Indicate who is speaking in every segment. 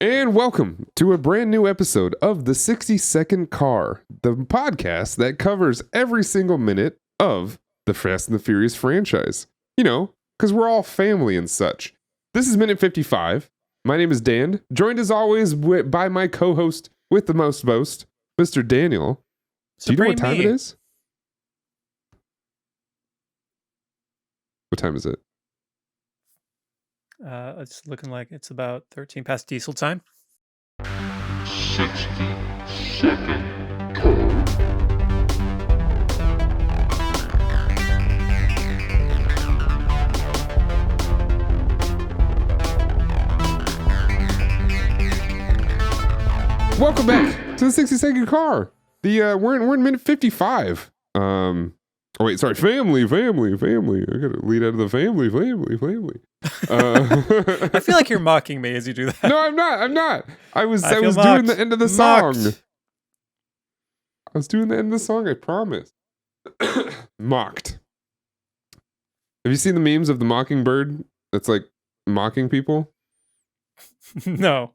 Speaker 1: And welcome to a brand new episode of the 60-Second Car, the podcast that covers every single minute of the Fast and the Furious franchise. You know, because we're all family and such. This is minute 55. My name is Dan, joined as always by my co-host with the most boast, Mr. Daniel. Do you know what time it is? What time is it?
Speaker 2: It's looking like it's about 13 past diesel time.
Speaker 3: 60-second car.
Speaker 1: Welcome back to the 60-Second Car. We're in minute 55. Family. I gotta lead out of the family.
Speaker 2: I feel like you're mocking me as you do that.
Speaker 1: No, I'm not. I was
Speaker 2: mocked.
Speaker 1: doing the end of the song.
Speaker 2: Mocked.
Speaker 1: I was doing the end of the song, I promise. Mocked. Have you seen the memes of the mockingbird that's like mocking people?
Speaker 2: No.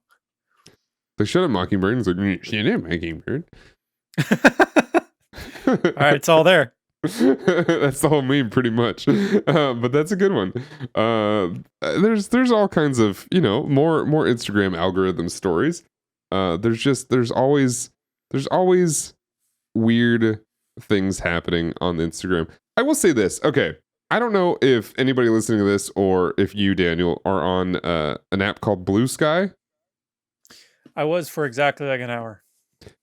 Speaker 1: Like, shut up, mockingbird. And it's like, shut up, mockingbird.
Speaker 2: All right, it's all there.
Speaker 1: That's the whole meme, pretty much. But that's a good one. There's all kinds of, more Instagram algorithm stories. There's always weird things happening on Instagram. I will say this. Okay, I don't know if anybody listening to this or if you, Daniel, are on an app called Blue Sky.
Speaker 2: I was for exactly like an hour.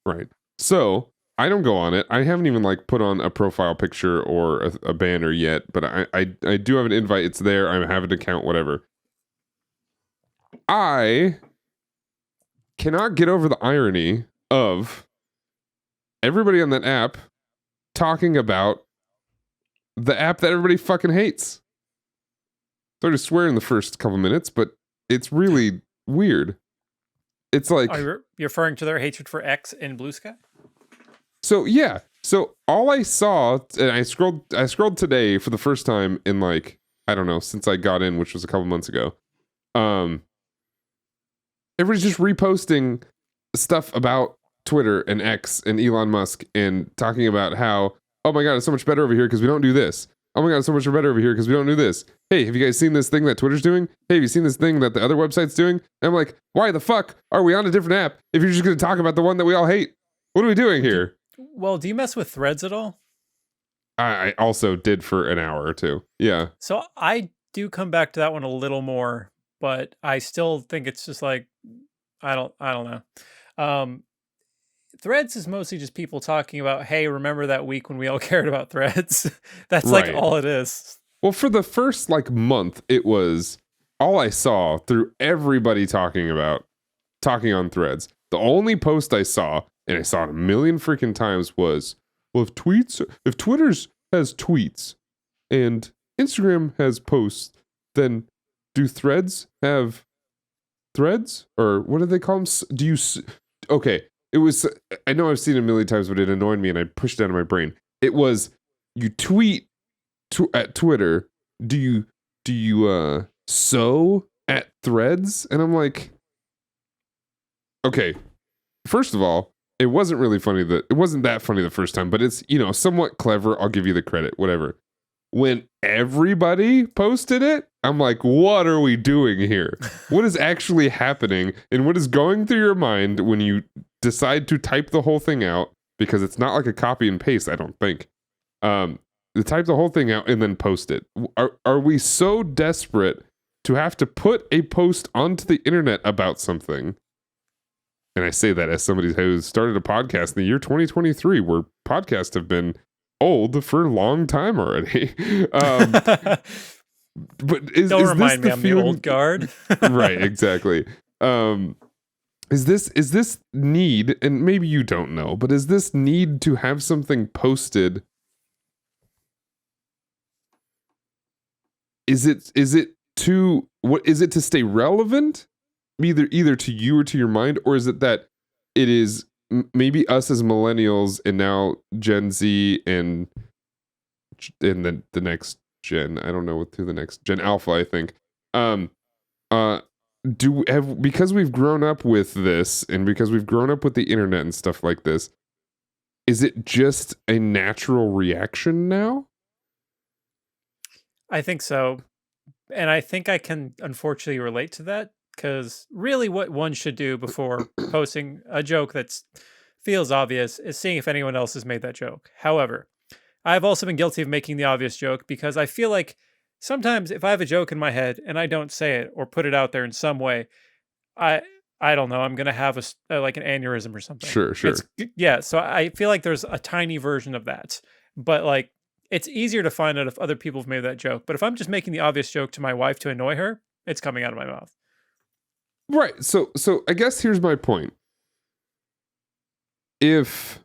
Speaker 1: Right. So I don't go on it. I haven't even put on a profile picture or a banner yet, but I do have an invite. It's there. I have an account, whatever. I cannot get over the irony of everybody on that app talking about the app that everybody fucking hates. Started swearing the first couple minutes, but it's really weird. It's like...
Speaker 2: Are you referring to their hatred for X in Blue Sky?
Speaker 1: So yeah, so all I saw, and I scrolled today for the first time in I don't know, since I got in, which was a couple months ago. Everybody's just reposting stuff about Twitter and X and Elon Musk and talking about how, oh my god, it's so much better over here because we don't do this. Oh my god, it's so much better over here because we don't do this. Hey, have you guys seen this thing that Twitter's doing? Hey, have you seen this thing that the other website's doing? And I'm like, why the fuck are we on a different app if you're just going to talk about the one that we all hate? What are we doing here?
Speaker 2: Well, do you mess with Threads at all?
Speaker 1: I also did for an hour or two. Yeah.
Speaker 2: So I do come back to that one a little more, but I still think it's just like, I don't know. Threads is mostly just people talking about, hey, remember that week when we all cared about Threads? That's
Speaker 1: right.
Speaker 2: All it is.
Speaker 1: Well, for the first month, it was all I saw through everybody talking on Threads. The only post I saw, and I saw it a million freaking times, was, well, if Twitter's has tweets and Instagram has posts, then do Threads have threads? Or what do they call them? Okay, it was, I know I've seen it a million times, but it annoyed me and I pushed it out of my brain. It was, you tweet at Twitter, do you sew at Threads? And I'm like, okay, first of all, it wasn't that funny the first time, but it's, somewhat clever. I'll give you the credit, whatever. When everybody posted it, I'm like, what are we doing here? What is actually happening? And what is going through your mind when you decide to type the whole thing out? Because it's not like a copy and paste, I don't think. To type the whole thing out and then post it. Are we so desperate to have to put a post onto the internet about something? And I say that as somebody who started a podcast in the year 2023, where podcasts have been old for a long time already. But
Speaker 2: don't remind me I'm the old guard.
Speaker 1: Right, exactly. Is this need, and maybe you don't know, but is this need to have something posted? Is it to stay relevant? Either to you or to your mind, or is it that it is maybe us as millennials and now Gen Z and the next gen, I don't know who the next Gen Alpha, I think, because we've grown up with this and because we've grown up with the internet and stuff like this, is it just a natural reaction now?
Speaker 2: I think so. And I think I can unfortunately relate to that because really what one should do before posting a joke that feels obvious is seeing if anyone else has made that joke. However, I've also been guilty of making the obvious joke because I feel like sometimes if I have a joke in my head and I don't say it or put it out there in some way, I I don't know, I'm gonna have like an aneurysm or something.
Speaker 1: Sure.
Speaker 2: Yeah. So I feel like there's a tiny version of that, but like it's easier to find out if other people have made that joke. But if I'm just making the obvious joke to my wife to annoy her, it's coming out of my mouth.
Speaker 1: Right. So I guess here's my point. If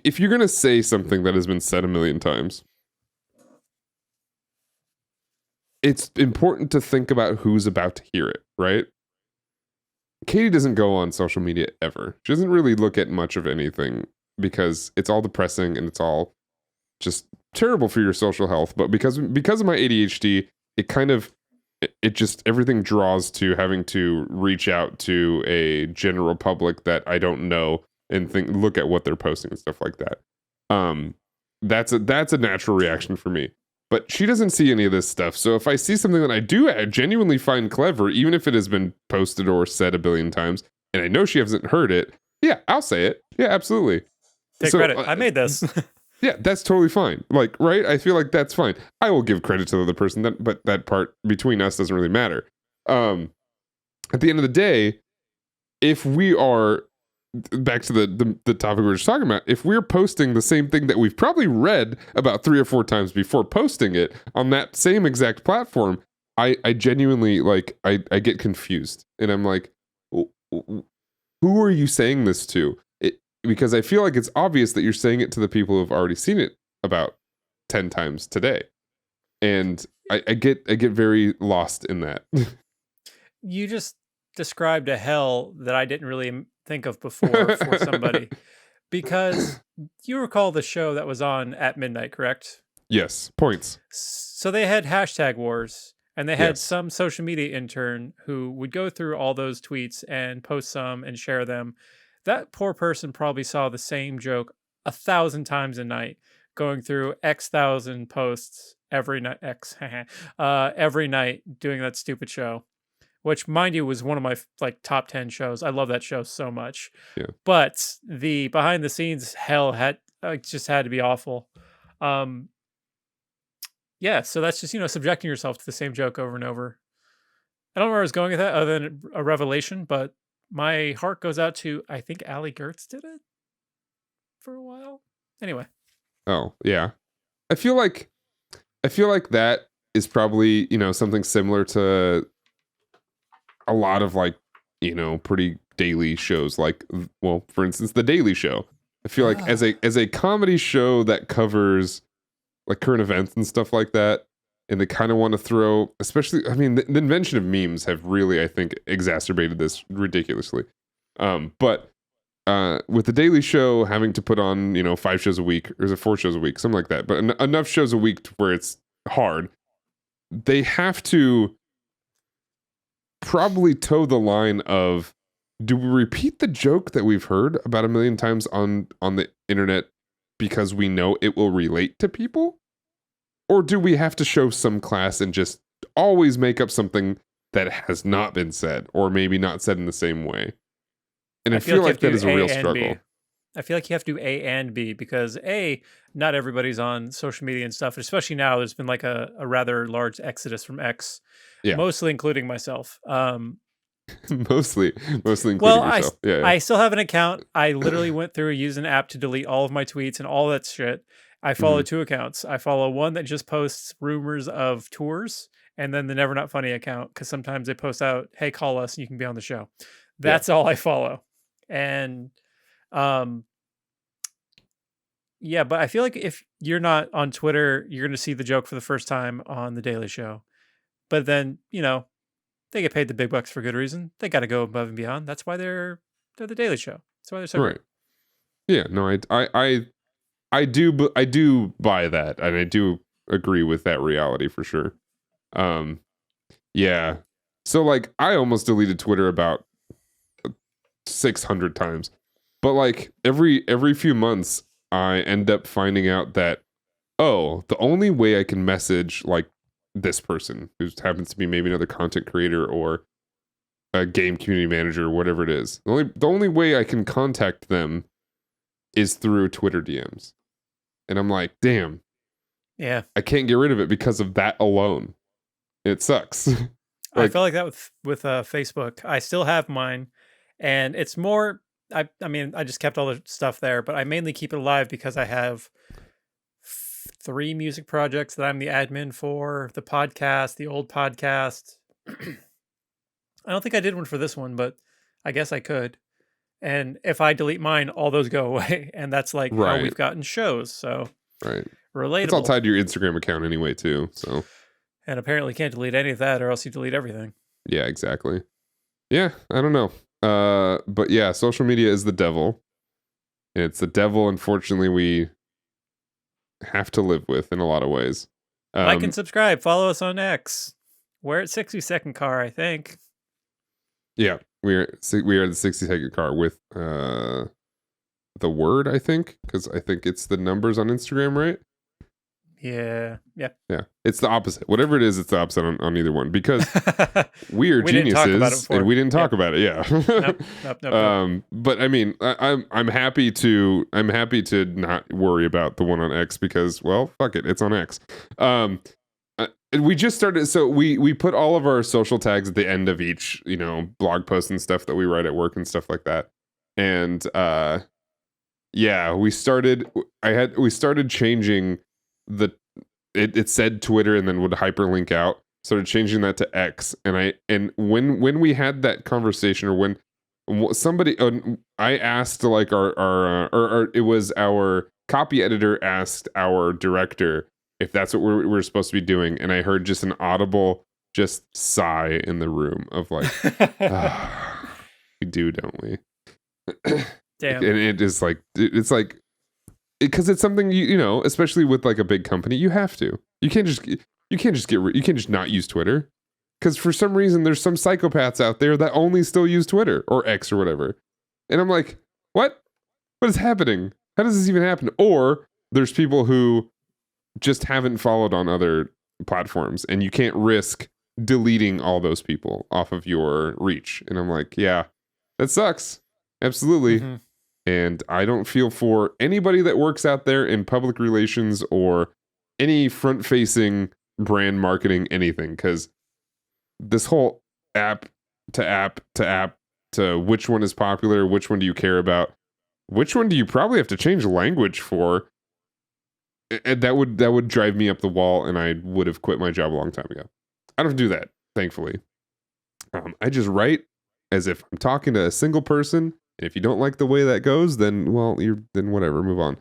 Speaker 1: you're going to say something that has been said a million times, it's important to think about who's about to hear it, right? Katie doesn't go on social media ever. She doesn't really look at much of anything because it's all depressing and it's all just terrible for your social health. But because of my ADHD, it just everything draws to having to reach out to a general public that I don't know and look at what they're posting and stuff like that. That's a natural reaction for me. But she doesn't see any of this stuff. So if I see something that I genuinely find clever, even if it has been posted or said a billion times, and I know she hasn't heard it, yeah, I'll say it. Yeah, absolutely.
Speaker 2: Take credit. I made this.
Speaker 1: Yeah, that's totally fine. Like, right? I feel like that's fine. I will give credit to the other person, but that part between us doesn't really matter. At the end of the day, if we are back to the topic we were just talking about, if we're posting the same thing that we've probably read about 3 or 4 times before posting it on that same exact platform, I genuinely like I get confused and I'm like, who are you saying this to? Because I feel like it's obvious that you're saying it to the people who've already seen it about 10 times today, and I get very lost in that.
Speaker 2: You just described a hell that I didn't really think of before for somebody, because you recall the show that was on at midnight, correct?
Speaker 1: Yes, points.
Speaker 2: So they had hashtag wars, and they had
Speaker 1: Yes.
Speaker 2: some social media intern who would go through all those tweets and post some and share them. That poor person probably saw the same joke 1,000 times a night, going through X thousand posts every night, every night doing that stupid show. Which, mind you, was one of my like top 10 shows. I love that show so much.
Speaker 1: Yeah.
Speaker 2: But the behind the scenes hell had just had to be awful. Yeah, so that's just subjecting yourself to the same joke over and over. I don't know where I was going with that, other than a revelation, but my heart goes out to, I think Allie Gertz did it for a while. Anyway.
Speaker 1: Oh yeah, I feel like that is probably something similar to a lot of like pretty daily shows, like, well, for instance, The Daily Show. I feel like as a comedy show that covers like current events and stuff like that, and they kind of want to throw, especially, I mean, the invention of memes have really, I think, exacerbated this ridiculously. But with The Daily Show having to put on 5 shows a week, or is it 4 shows a week, something like that, but enough shows a week to where it's hard, they have to probably toe the line of, do we repeat the joke that we've heard about a million times on the internet because we know it will relate to people? Or do we have to show some class and just always make up something that has not been said, or maybe not said in the same way? And I feel like that is a real struggle.
Speaker 2: I feel like you have to do A and B, because A, not everybody's on social media and stuff, especially now. There's been like a rather large exodus from X, mostly including myself.
Speaker 1: Mostly including yourself.
Speaker 2: I still have an account. I literally went through, used an app to delete all of my tweets and all that shit. I follow 2 accounts. I follow one that just posts rumors of tours, and then the Never Not Funny account, because sometimes they post out, hey, call us and you can be on the show. That's all I follow. And yeah, but I feel like if you're not on Twitter, you're going to see the joke for the first time on The Daily Show. But then, they get paid the big bucks for good reason. They got to go above and beyond. That's why they're The Daily Show. That's why they're so great.
Speaker 1: Yeah, no, I do buy that, and I do agree with that reality for sure. Yeah. So like I almost deleted Twitter about 600 times. But like every few months I end up finding out that the only way I can message like this person who happens to be maybe another content creator or a game community manager or whatever it is. The only way I can contact them is through Twitter DMs. And I'm like, damn,
Speaker 2: Yeah.
Speaker 1: I can't get rid of it because of that alone. It sucks.
Speaker 2: I felt like that with Facebook. I still have mine, and it's more. I mean, I just kept all the stuff there, but I mainly keep it alive because I have 3 music projects that I'm the admin for: the podcast, the old podcast. I don't think I did one for this one, but I guess I could. And if I delete mine, all those go away, and that's like how
Speaker 1: Right.
Speaker 2: we've gotten shows. So
Speaker 1: Right.
Speaker 2: relatable.
Speaker 1: It's all tied to your Instagram account anyway, too. So
Speaker 2: And apparently can't delete any of that, or else you delete everything.
Speaker 1: yeah, exactly. Yeah, I don't know. But yeah, social media is the devil. And it's the devil, unfortunately, we have to live with in a lot of ways.
Speaker 2: Like and subscribe. Follow us on X. We're at 60-second car, I think.
Speaker 1: Yeah, we are the 60-second car with the word, I think, because I think it's the numbers on Instagram, right?
Speaker 2: Yeah. Yeah.
Speaker 1: Yeah, it's the opposite. Whatever it is, it's the opposite on either one because we are
Speaker 2: We didn't talk about it
Speaker 1: geniuses
Speaker 2: before.
Speaker 1: and we didn't talk
Speaker 2: Yep.
Speaker 1: about it. Yeah.
Speaker 2: Nope.
Speaker 1: But I mean, I'm happy to not worry about the one on X because, well, fuck it, it's on X. And we just started, so we put all of our social tags at the end of each, blog post and stuff that we write at work and stuff like that. And yeah, we started changing it said Twitter and then would hyperlink out. Started changing that to X, and when we had that conversation, or when somebody I asked like our it was our copy editor asked our director if that's what we're supposed to be doing, and I heard just an audible just sigh in the room of like, we do, don't we?
Speaker 2: Damn.
Speaker 1: And it is like it's like, because it's something especially with like a big company, you have to. You can't just not use Twitter, because for some reason there's some psychopaths out there that only still use Twitter or X or whatever, and I'm like, what is happening? How does this even happen? Or there's people who just haven't followed on other platforms, and you can't risk deleting all those people off of your reach. And I'm like, yeah, that sucks, absolutely.
Speaker 2: Mhm.
Speaker 1: And I don't feel for anybody that works out there in public relations or any front-facing brand marketing, anything, because this whole app to which one is popular, which one do you care about, which one do you probably have to change language for, and that would drive me up the wall, and I would have quit my job a long time ago. I don't do that, thankfully. I just write as if I'm talking to a single person. And if you don't like the way that goes, then then whatever, move on.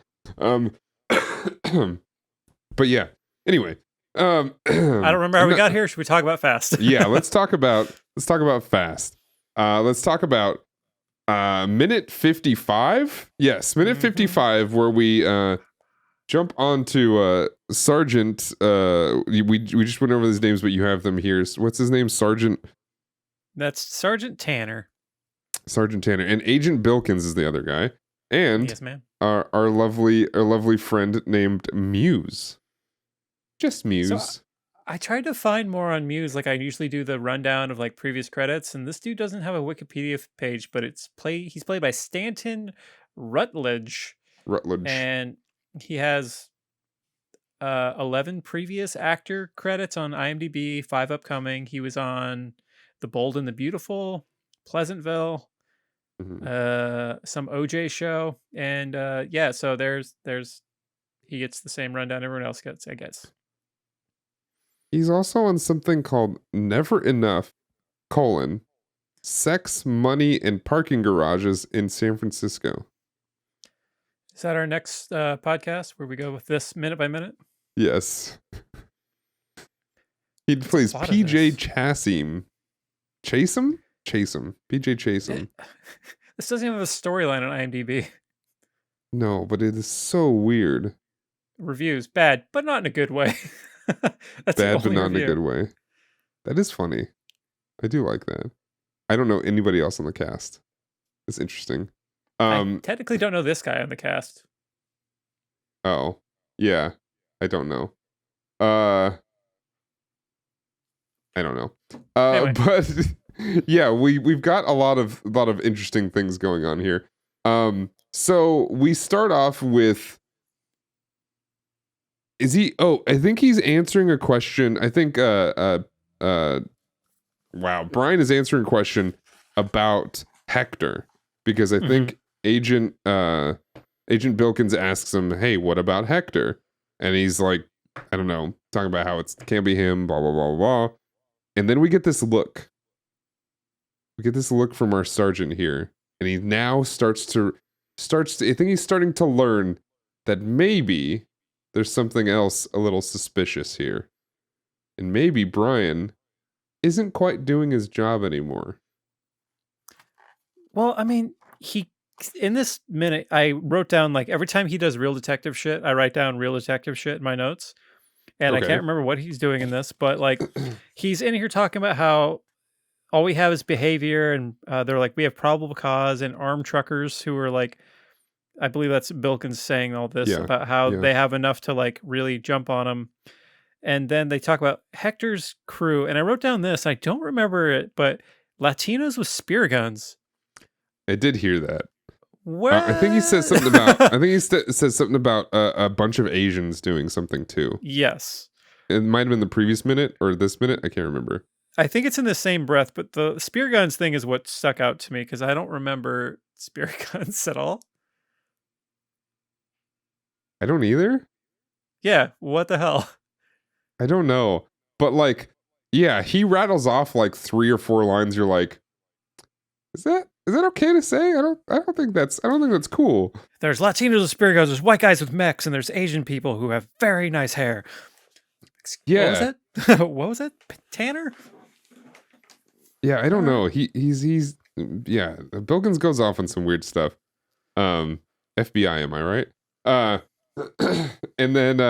Speaker 1: But yeah. Anyway,
Speaker 2: I don't remember how we got here. Should we talk about fast?
Speaker 1: Yeah, let's talk about fast. Let's talk about minute 55. Yes, minute 55, where we jump onto Sergeant. We just went over these names, but you have them here. What's his name? Sergeant.
Speaker 2: That's Sergeant Tanner.
Speaker 1: Sergeant Tanner, and Agent Bilkins is the other guy, and
Speaker 2: Yes, ma'am.
Speaker 1: our lovely friend named Muse. Just Muse.
Speaker 2: So I tried to find more on Muse, like I usually do the rundown of like previous credits, and this dude doesn't have a Wikipedia page, but he's played by Stanton Rutledge, and he has 11 previous actor credits on IMDb, 5 upcoming. He was on The Bold and the Beautiful, Pleasantville, some OJ show, and yeah, so there's he gets the same rundown everyone else gets, I guess.
Speaker 1: He's also on something called Never Enough, Sex, Money, and Parking Garages in San Francisco.
Speaker 2: Is that our next podcast where we go with this minute by minute?
Speaker 1: Yes. He plays PJ Chasim? PJ Chasim.
Speaker 2: This doesn't even have a storyline on IMDb.
Speaker 1: No, but it is so weird.
Speaker 2: Reviews, bad, but not in a good way. That's
Speaker 1: bad, but not in a good way. That is funny. I do like that. I don't know anybody else on the cast. It's interesting.
Speaker 2: I technically don't know this guy on the cast.
Speaker 1: Oh, yeah. I don't know. I don't know.
Speaker 2: Anyway.
Speaker 1: But yeah, we've got a lot of interesting things going on here. So we start off with, is he? Oh, I think he's answering a question. I think wow, Brian is answering a question about Hector, because I think Agent Bilkins asks him, "Hey, what about Hector?" And he's like, I don't know, talking about how it can't be him, blah blah blah blah. And then we get this look. We get this look from our sergeant here, and he now starts to I think he's starting to learn that maybe there's something else a little suspicious here. And maybe Brian isn't quite doing his job anymore.
Speaker 2: Well, I mean, in this minute, I wrote down, like, every time he does real detective shit, I write down real detective shit in my notes. And I
Speaker 1: Okay.
Speaker 2: can't remember what he's doing in this, but like he's in here talking about how all we have is behavior, and they're like, we have probable cause, and armed truckers who are like, I believe that's Bilkins saying all this
Speaker 1: Yeah,
Speaker 2: about how
Speaker 1: yeah.
Speaker 2: they have enough to like really jump on him. And then they talk about Hector's crew, and I wrote down this. I don't remember it, but Latinos with spear guns.
Speaker 1: I did hear that.
Speaker 2: What?
Speaker 1: I think he says something about. I think he says something about a bunch of Asians doing something too.
Speaker 2: Yes.
Speaker 1: It might have been the previous minute or this minute. I can't remember.
Speaker 2: I think it's in the same breath, but the spear guns thing is what stuck out to me because I don't remember spear guns at all.
Speaker 1: I don't either.
Speaker 2: Yeah, what the hell?
Speaker 1: I don't know. But like, yeah, he rattles off like 3 or 4 lines. You're like, is that okay to say? I don't think that's cool.
Speaker 2: There's Latinos with spear guns, there's white guys with mechs, and there's Asian people who have very nice hair.
Speaker 1: Yeah.
Speaker 2: What was that? What was that? Tanner?
Speaker 1: Yeah, I don't know. He's yeah, Bilkins goes off on some weird stuff. FBI, am I right? And then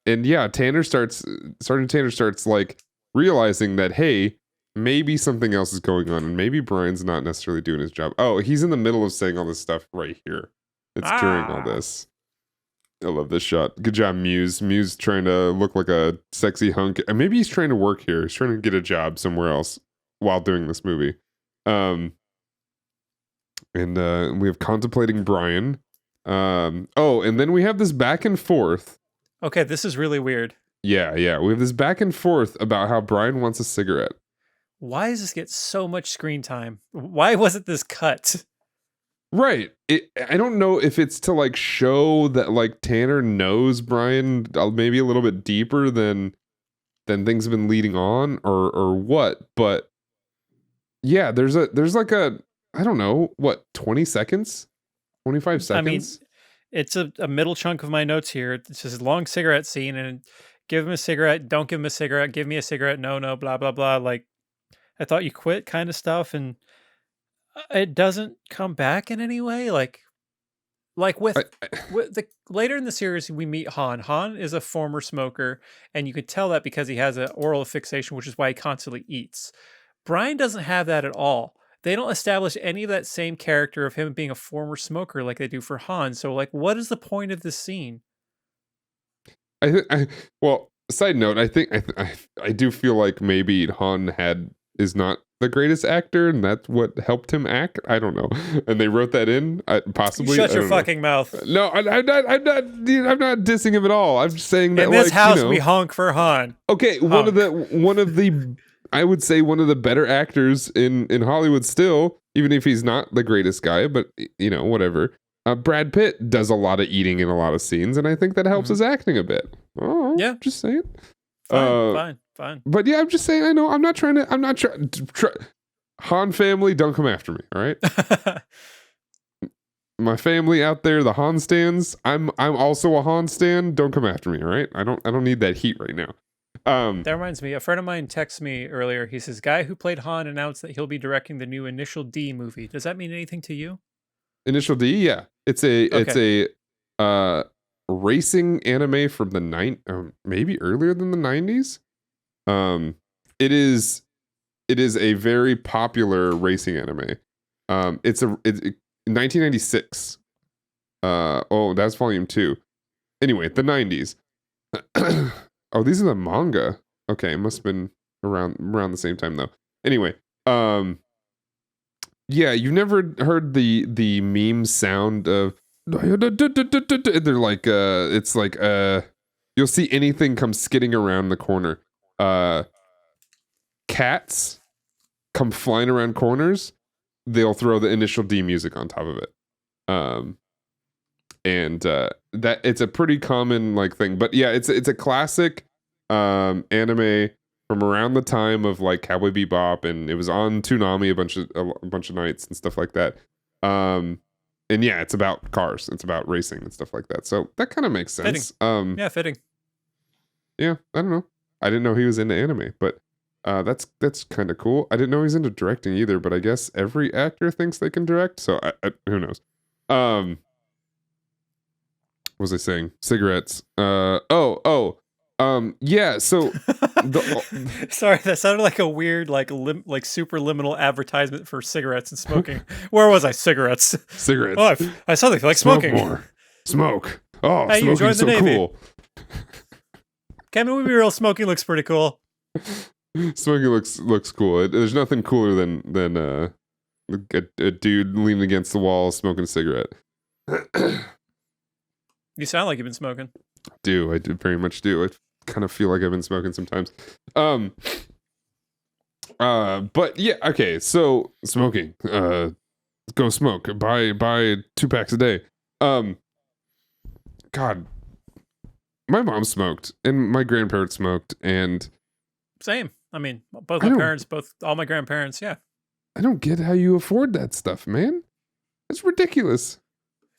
Speaker 1: and yeah, Sergeant Tanner starts like realizing that, hey, maybe something else is going on, and maybe Brian's not necessarily doing his job. Oh, he's in the middle of saying all this stuff right here. It's during all this. I love this shot. Good job, Muse. Muse trying to look like a sexy hunk. And maybe he's trying to work here. He's trying to get a job somewhere else while doing this movie. And we have contemplating Brian. Oh, and then we have this back and forth.
Speaker 2: Okay, this is really weird.
Speaker 1: Yeah. We have this back and forth about how Brian wants a cigarette.
Speaker 2: Why does this get so much screen time? Why wasn't this cut?
Speaker 1: Right. I don't know if it's to like show that like Tanner knows Brian maybe a little bit deeper than things have been leading on or what, but yeah, there's like a, I don't know, what, 20 seconds? 25 seconds?
Speaker 2: I mean, it's a middle chunk of my notes here. It's just a long cigarette scene, and give him a cigarette, don't give him a cigarette, give me a cigarette, no, blah, blah, blah. Like, I thought you quit kind of stuff, and it doesn't come back in any way. Like with the later in the series, we meet Han. Han is a former smoker, and you could tell that because he has an oral fixation, which is why he constantly eats. Brian doesn't have that at all. They don't establish any of that same character of him being a former smoker like they do for Han. So, like, what is the point of this scene?
Speaker 1: Well, side note, I think I do feel like maybe Han is not the greatest actor, and that's what helped him act. I don't know, and they wrote that in, possibly.
Speaker 2: Shut your fucking mouth.
Speaker 1: No, I'm not dissing him at all. I'm just saying that
Speaker 2: in this
Speaker 1: like,
Speaker 2: house we honk for Han.
Speaker 1: Okay, one of the I would say one of the better actors in Hollywood still, even if he's not the greatest guy, but whatever. Brad Pitt does a lot of eating in a lot of scenes, and I think that helps his acting a bit. Oh, yeah, just saying.
Speaker 2: Fine.
Speaker 1: But yeah, I'm just saying. I know. I'm not trying. Han family, don't come after me. All right. My family out there, the Han stands. I'm also a Han stan. Don't come after me. All right. I don't need that heat right now.
Speaker 2: That reminds me. A friend of mine texted me earlier. He says, "Guy who played Han announced that he'll be directing the new Initial D movie." Does that mean anything to you?
Speaker 1: Initial D, yeah. It's a racing anime from the maybe earlier than the 90s. It is it is a very popular racing anime. It's 1996. Oh, that's volume 2. Anyway, the 90s. Oh, these are the manga. Okay, it must have been around the same time though. Anyway, yeah, you've never heard the meme sound of they're like it's like you'll see anything come skidding around the corner. Cats come flying around corners, they'll throw the initial D music on top of it. And that it's a pretty common like thing. But yeah, it's a classic anime from around the time of like Cowboy Bebop, and it was on Toonami a bunch of nights and stuff like that. And yeah, it's about cars, it's about racing and stuff like that. So that kind of makes sense.
Speaker 2: Fitting. Fitting.
Speaker 1: Yeah, I don't know. I didn't know he was into anime, but that's kind of cool. I didn't know he's into directing either, but I guess every actor thinks they can direct. So who knows? What was I saying? Cigarettes. Yeah. So,
Speaker 2: sorry, that sounded like a weird, like superliminal advertisement for cigarettes and smoking. Where was I? Cigarettes.
Speaker 1: Cigarettes.
Speaker 2: Oh, I saw they like smoking.
Speaker 1: More. Smoke. Oh,
Speaker 2: hey,
Speaker 1: smoking's so
Speaker 2: Navy.
Speaker 1: cool.
Speaker 2: Kevin, we be real. Smoking looks pretty cool.
Speaker 1: Smoking looks cool. There's nothing cooler than a dude leaning against the wall smoking a cigarette.
Speaker 2: You sound like you've been smoking.
Speaker 1: I do very much do. I kind of feel like I've been smoking sometimes. But yeah, okay. So smoking. Go smoke. Buy 2 packs a day. God, my mom smoked and my grandparents smoked, and
Speaker 2: same. I mean, both my parents, all my grandparents. Yeah.
Speaker 1: I don't get how you afford that stuff, man. It's ridiculous.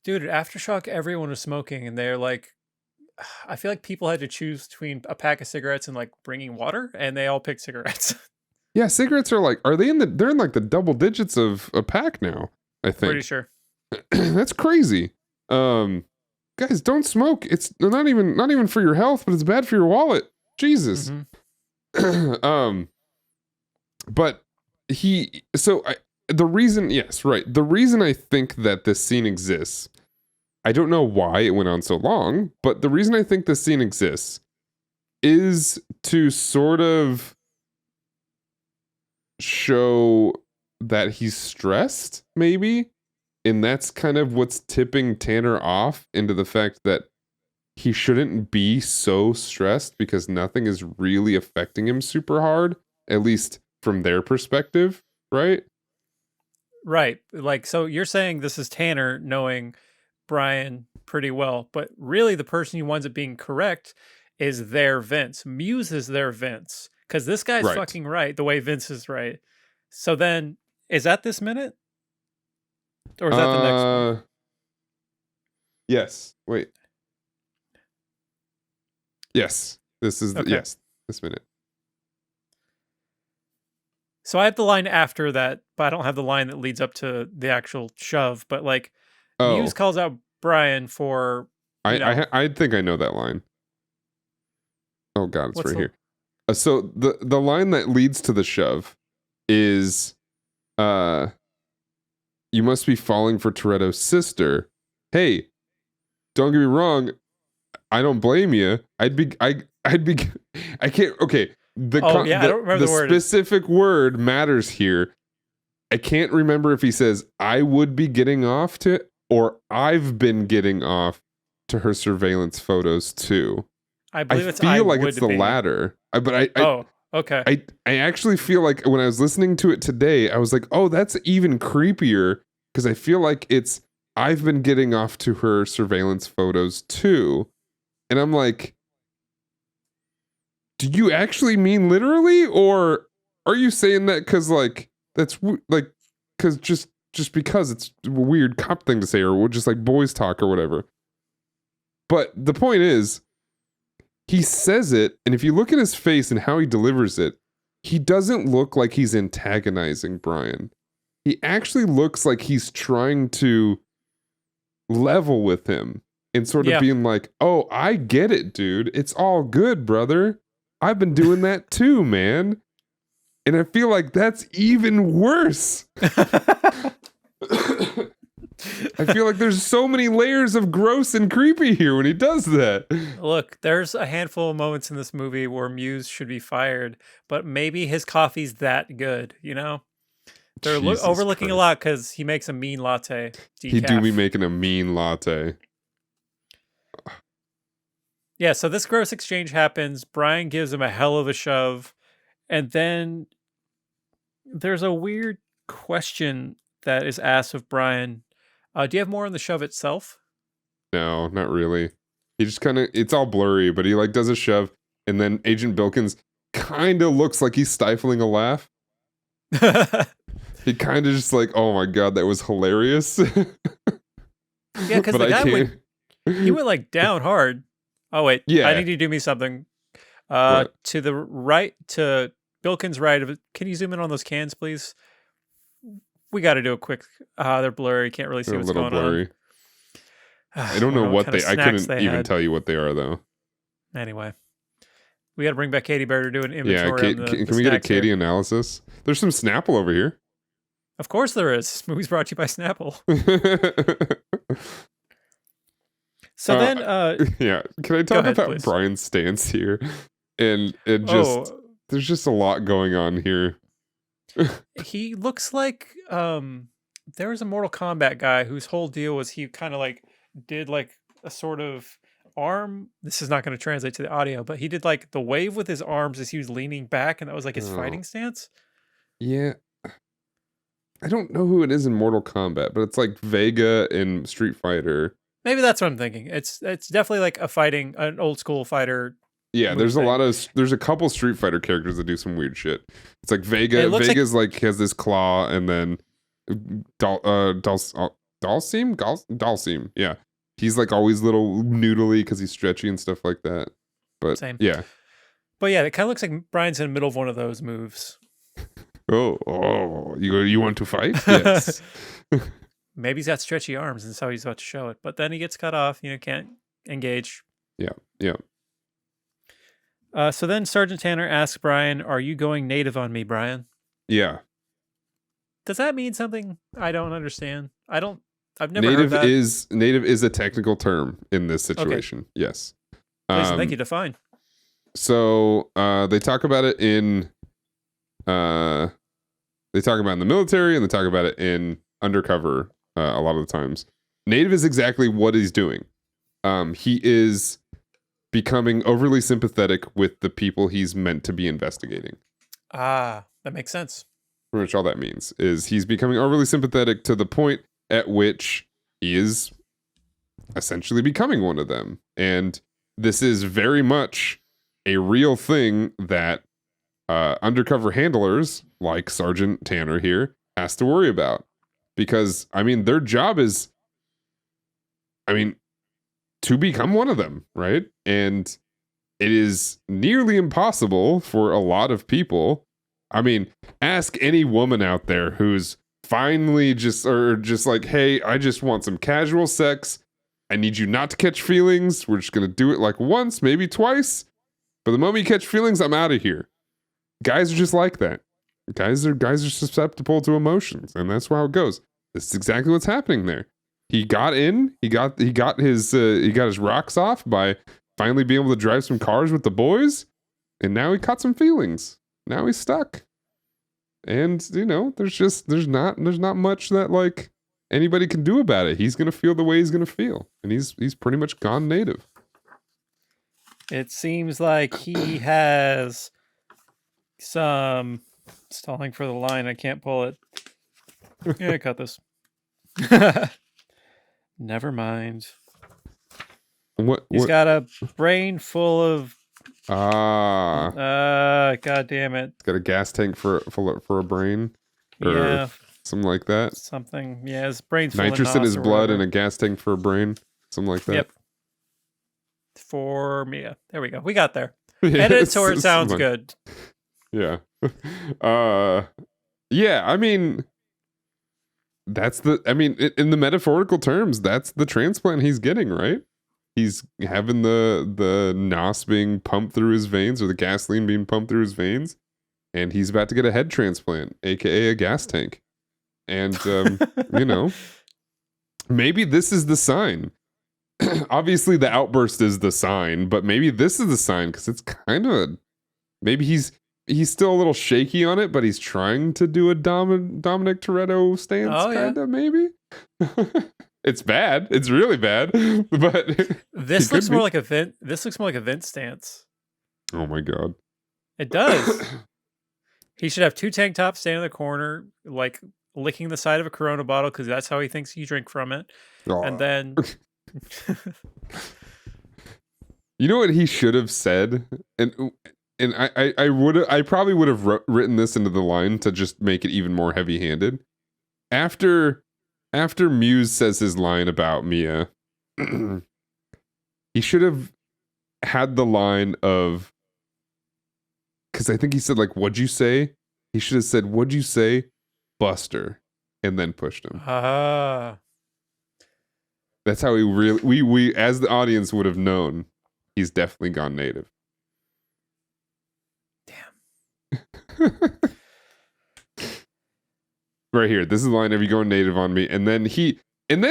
Speaker 2: Dude, at Aftershock, everyone was smoking, and they're like, I feel like people had to choose between a pack of cigarettes and like bringing water, and they all picked cigarettes.
Speaker 1: Yeah, cigarettes are they're in like the double digits of a pack now, I think.
Speaker 2: Pretty sure.
Speaker 1: That's crazy. Guys, don't smoke. It's not even for your health, but it's bad for your wallet. Jesus.
Speaker 2: Mm-hmm.
Speaker 1: But the reason I think that this scene exists, I don't know why it went on so long, but the reason I think this scene exists is to sort of show that he's stressed, maybe. And that's kind of what's tipping Tanner off into the fact that he shouldn't be so stressed because nothing is really affecting him super hard, at least from their perspective, right?
Speaker 2: Right. Like, so you're saying this is Tanner knowing Brian pretty well, but really the person who winds up being correct is their Vince. Muse is their Vince. Because this guy's
Speaker 1: Right.
Speaker 2: fucking right the way Vince is right. So then, is that this minute? Or is that the next one?
Speaker 1: Yes. Wait. Yes. This is
Speaker 2: Okay.
Speaker 1: yes. This minute.
Speaker 2: So I have the line after that, but I don't have the line that leads up to the actual shove. But like,
Speaker 1: Oh,
Speaker 2: Muse calls out Brian for.
Speaker 1: I think I know that line. Oh God, it's
Speaker 2: What's
Speaker 1: right
Speaker 2: the-
Speaker 1: here. So the line that leads to the shove is, you must be falling for Toretto's sister. Hey, don't get me wrong. I don't blame you. I can't. Okay.
Speaker 2: I don't remember the word.
Speaker 1: Specific word matters here. I can't remember if he says I would be getting off to or I've been getting off to her surveillance photos too.
Speaker 2: I believe
Speaker 1: I feel like it's the latter. Okay. I actually feel like when I was listening to it today, I was like, oh, that's even creepier because I feel like it's I've been getting off to her surveillance photos too. And I'm like, do you actually mean literally, or are you saying that because like that's like because just because it's a weird cop thing to say, or just like boys talk or whatever? But the point is, he says it, and if you look at his face and how he delivers it, he doesn't look like he's antagonizing Brian. He actually looks like he's trying to level with him and sort of being like, oh, I get it, dude. It's all good, brother. I've been doing that too, man. And I feel like that's even worse. I feel like there's so many layers of gross and creepy here when he does that.
Speaker 2: Look, there's a handful of moments in this movie where Muse should be fired, but maybe his coffee's that good, you know? They're
Speaker 1: Jesus
Speaker 2: overlooking a
Speaker 1: Christ.
Speaker 2: lot because he makes a mean latte.
Speaker 1: He do be
Speaker 2: decaf.
Speaker 1: making a mean latte.
Speaker 2: Yeah, so this gross exchange happens. Brian gives him a hell of a shove. And then there's a weird question that is asked of Brian. Do you have more on the shove itself?
Speaker 1: No, not really. He just kind of, it's all blurry, but he like does a shove, and then Agent Bilkins kind of looks like he's stifling a laugh. He kind of just like, oh my god, that was hilarious.
Speaker 2: Yeah, because the guy he went like down hard. Oh wait,
Speaker 1: Yeah.
Speaker 2: I need you to do me something.
Speaker 1: What?
Speaker 2: To the right, to Bilkins' right of it. Can you zoom in on those cans, please? We got to do a quick. They're blurry. Can't really see
Speaker 1: They're a
Speaker 2: what's
Speaker 1: little
Speaker 2: going
Speaker 1: blurry.
Speaker 2: on.
Speaker 1: I don't know what
Speaker 2: kind of
Speaker 1: they. I
Speaker 2: snacks
Speaker 1: couldn't
Speaker 2: they
Speaker 1: even
Speaker 2: had.
Speaker 1: tell you what they are though.
Speaker 2: Anyway, we got to bring back Katie Bear to do an
Speaker 1: Yeah,
Speaker 2: inventory. On the
Speaker 1: can we get a
Speaker 2: snacks here.
Speaker 1: Katie analysis? There's some Snapple over here.
Speaker 2: Of course there is. This movie's brought to you by Snapple. So then,
Speaker 1: yeah, can I
Speaker 2: Go
Speaker 1: talk
Speaker 2: ahead,
Speaker 1: about
Speaker 2: please.
Speaker 1: Brian's stance here? And it just there's just a lot going on here.
Speaker 2: He looks like there was a Mortal Kombat guy whose whole deal was he kind of like did like a sort of arm. This is not going to translate to the audio, but he did like the wave with his arms as he was leaning back, and that was like his
Speaker 1: Oh.
Speaker 2: fighting stance.
Speaker 1: Yeah. I don't know who it is in Mortal Kombat, but it's like Vega in Street Fighter.
Speaker 2: Maybe that's what I'm thinking. It's definitely like an old school fighter.
Speaker 1: Yeah,
Speaker 2: Move
Speaker 1: there's
Speaker 2: thing.
Speaker 1: there's a couple Street Fighter characters that do some weird shit. It's like Vega.
Speaker 2: It looks
Speaker 1: Vega's like has this claw, and then Dalsim. Yeah, he's like always little noodly because he's stretchy and stuff like that. But
Speaker 2: Same.
Speaker 1: yeah.
Speaker 2: But yeah, it kind of looks like Brian's in the middle of one of those moves.
Speaker 1: Oh, you want to fight? Yes.
Speaker 2: Maybe he's got stretchy arms, and that's how he's about to show it. But then he gets cut off. Can't engage.
Speaker 1: Yeah.
Speaker 2: So then Sergeant Tanner asks Brian, "Are you going native on me, Brian?"
Speaker 1: Yeah.
Speaker 2: Does that mean something I don't understand? I've never heard that.
Speaker 1: Native is a technical term in this situation. Yes.
Speaker 2: Please, thank you. Define.
Speaker 1: So they talk about it in the military, and they talk about it in undercover a lot of the times. Native is exactly what he's doing. He is becoming overly sympathetic with the people he's meant to be investigating.
Speaker 2: Ah, that makes sense.
Speaker 1: Pretty much all that means is he's becoming overly sympathetic to the point at which he is essentially becoming one of them. And this is very much a real thing that undercover handlers like Sergeant Tanner here has to worry about. Because, their job is, to become one of them, right? And it is nearly impossible for a lot of people. Ask any woman out there who's finally just like, hey, I just want some casual sex. I need you not to catch feelings. We're just going to do it like once, maybe twice. But the moment you catch feelings, I'm out of here. Guys are just like that. Guys are susceptible to emotions, and that's how it goes. This is exactly what's happening there. He got in. He got his rocks off by finally being able to drive some cars with the boys, and now he caught some feelings. Now he's stuck, and there's not much that like anybody can do about it. He's gonna feel the way he's gonna feel, and he's pretty much gone native.
Speaker 2: It seems like he has some stalling for the line. I can't pull it. Yeah, cut this. Never mind. He's got a brain full of god damn it.
Speaker 1: Got a gas tank for a brain, or
Speaker 2: Yeah,
Speaker 1: something like that.
Speaker 2: something. Yeah, his brain's full
Speaker 1: Nitrous
Speaker 2: of
Speaker 1: in
Speaker 2: NOS
Speaker 1: his
Speaker 2: or
Speaker 1: blood and
Speaker 2: whatever.
Speaker 1: a gas tank for a brain, something like that.
Speaker 2: Yep. For Mia. There we go. We got there. Edit it so it sounds
Speaker 1: fine.
Speaker 2: good.
Speaker 1: Yeah. Yeah, that's in the metaphorical terms, that's the transplant he's getting, right? He's having the NOS being pumped through his veins, or the gasoline being pumped through his veins, and he's about to get a head transplant, aka a gas tank. And you know, maybe this is the sign. Obviously the outburst is the sign, but maybe this is the sign, because it's kind of maybe he's still a little shaky on it, but he's trying to do a Dominic Toretto stance, kind of, maybe. It's bad. It's really bad. But
Speaker 2: this looks more like a Vince. This looks more like a Vince stance.
Speaker 1: Oh my god.
Speaker 2: It does. He should have 2 tank tops standing in the corner, like licking the side of a Corona bottle, because that's how he thinks you drink from it. Oh. And then
Speaker 1: you know what he should have said? And I probably would have written this into the line to just make it even more heavy-handed. After Muse says his line about Mia, he should have had the line of, because I think he said, like, what'd you say? He should have said, what'd you say? Buster. And then pushed him. That's how we as the audience would have known he's definitely gone native.
Speaker 2: Damn.
Speaker 1: Right here. This is the line of you going native on me. And then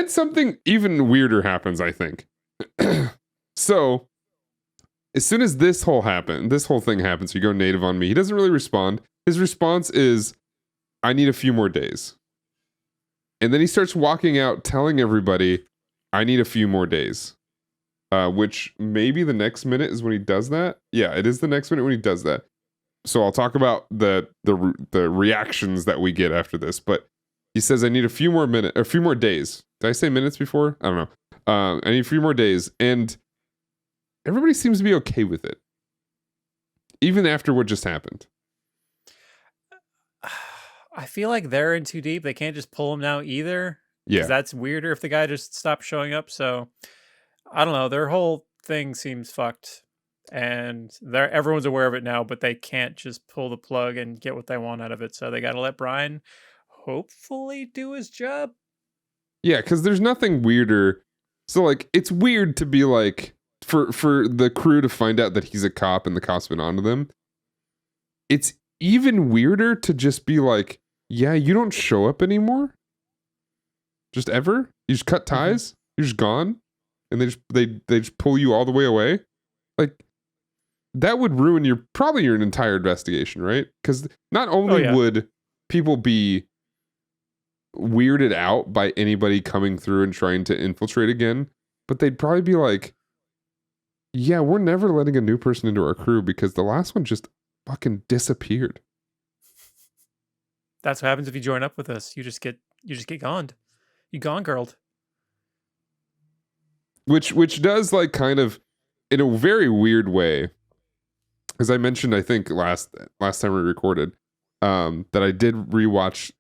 Speaker 1: something even weirder happens, I think. So as soon as this whole thing happens, you go native on me, he doesn't really respond. His response is, I need a few more days. And then he starts walking out telling everybody, I need a few more days. Which maybe the next minute is when he does that. Yeah, it is the next minute when he does that. So I'll talk about the reactions that we get after this. But he says, I need a few more days. Did I say minutes before? I don't know. I need a few more days. And everybody seems to be okay with it. Even after what just happened.
Speaker 2: I feel like they're in too deep. They can't just pull him now either.
Speaker 1: Yeah.
Speaker 2: Because that's weirder if the guy just stopped showing up. So I don't know. Their whole thing seems fucked. And everyone's aware of it now, but they can't just pull the plug and get what they want out of it. So they got to let Brian hopefully do his job.
Speaker 1: Yeah, because there's nothing weirder. So, like, it's weird to be like, for the crew to find out that he's a cop and the cop's been onto them. It's even weirder to just be like, yeah, you don't show up anymore. Just ever. You just cut ties. Mm-hmm. You're just gone. And they just pull you all the way away. Like, that would ruin your entire investigation, right? Because not only would people be weirded out by anybody coming through and trying to infiltrate again, but they'd probably be like, yeah, we're never letting a new person into our crew because the last one just fucking disappeared.
Speaker 2: That's what happens if you join up with us. You just get gone. You gone girled.
Speaker 1: Which does, like, kind of, in a very weird way, as I mentioned, I think last time we recorded, that I did rewatch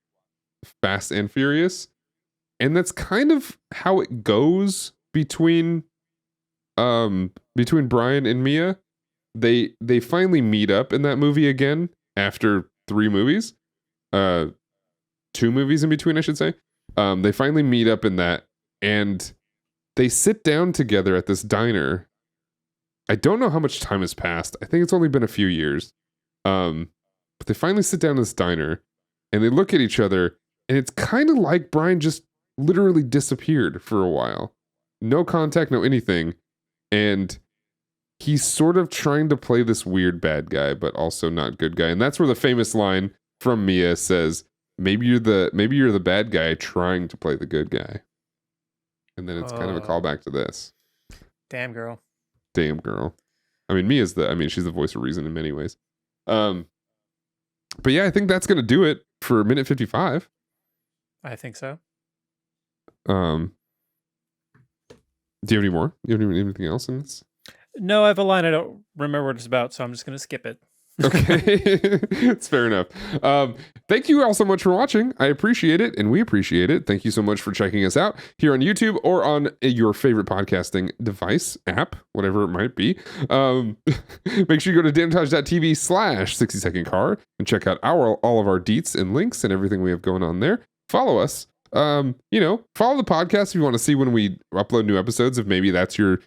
Speaker 1: Fast and Furious, and that's kind of how it goes between Brian and Mia. They finally meet up in that movie again after 3 movies, 2 movies in between, I should say. They finally meet up in that, and they sit down together at this diner. I don't know how much time has passed. I think it's only been a few years. But they finally sit down in this diner and they look at each other, and it's kind of like Brian just literally disappeared for a while. No contact, no anything. And he's sort of trying to play this weird bad guy, but also not good guy. And that's where the famous line from Mia says, maybe you're the bad guy trying to play the good guy. And then it's kind of a callback to this.
Speaker 2: Damn girl.
Speaker 1: I mean, she's the voice of reason in many ways. But yeah, I think that's going to do it for minute 55.
Speaker 2: I think so.
Speaker 1: Do you have any more? Do you have anything else in this?
Speaker 2: No, I have a line I don't remember what it's about, so I'm just going to skip it.
Speaker 1: Okay. It's fair enough. Thank you all so much for watching. I appreciate it, and we appreciate it. Thank you so much for checking us out here on YouTube or on your favorite podcasting device, app, whatever it might be. Make sure you go to danotage.tv/60secondcar and check out all of our deets and links and everything we have going on there. Follow us. Follow the podcast if you want to see when we upload new episodes, if maybe that's your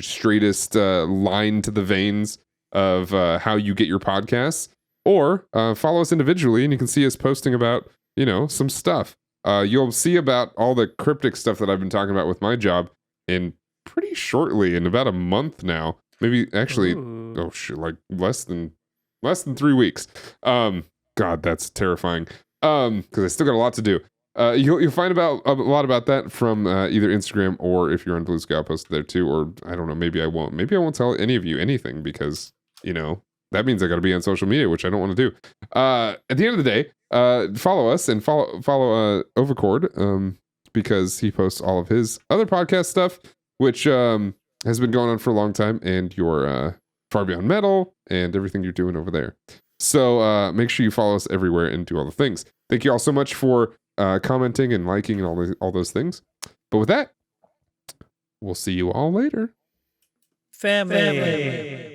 Speaker 1: straightest line to the veins of how you get your podcasts. or follow us individually, and you can see us posting about some stuff. You'll see about all the cryptic stuff that I've been talking about with my job in pretty shortly, in about a month now. Maybe actually, like less than 3 weeks. God, that's terrifying. Because I still got a lot to do. You'll find about a lot about that from either Instagram, or if you're on Blue Sky, I'll post it there too. Or I don't know, maybe I won't. Maybe I won't tell any of you anything, because that means I got to be on social media, which I don't want to do. At the end of the day, follow us and follow Overcord, because he posts all of his other podcast stuff, which has been going on for a long time, and your Far Beyond Metal and everything you're doing over there. So make sure you follow us everywhere and do all the things. Thank you all so much for commenting and liking and all those things. But with that, we'll see you all later.
Speaker 2: Family.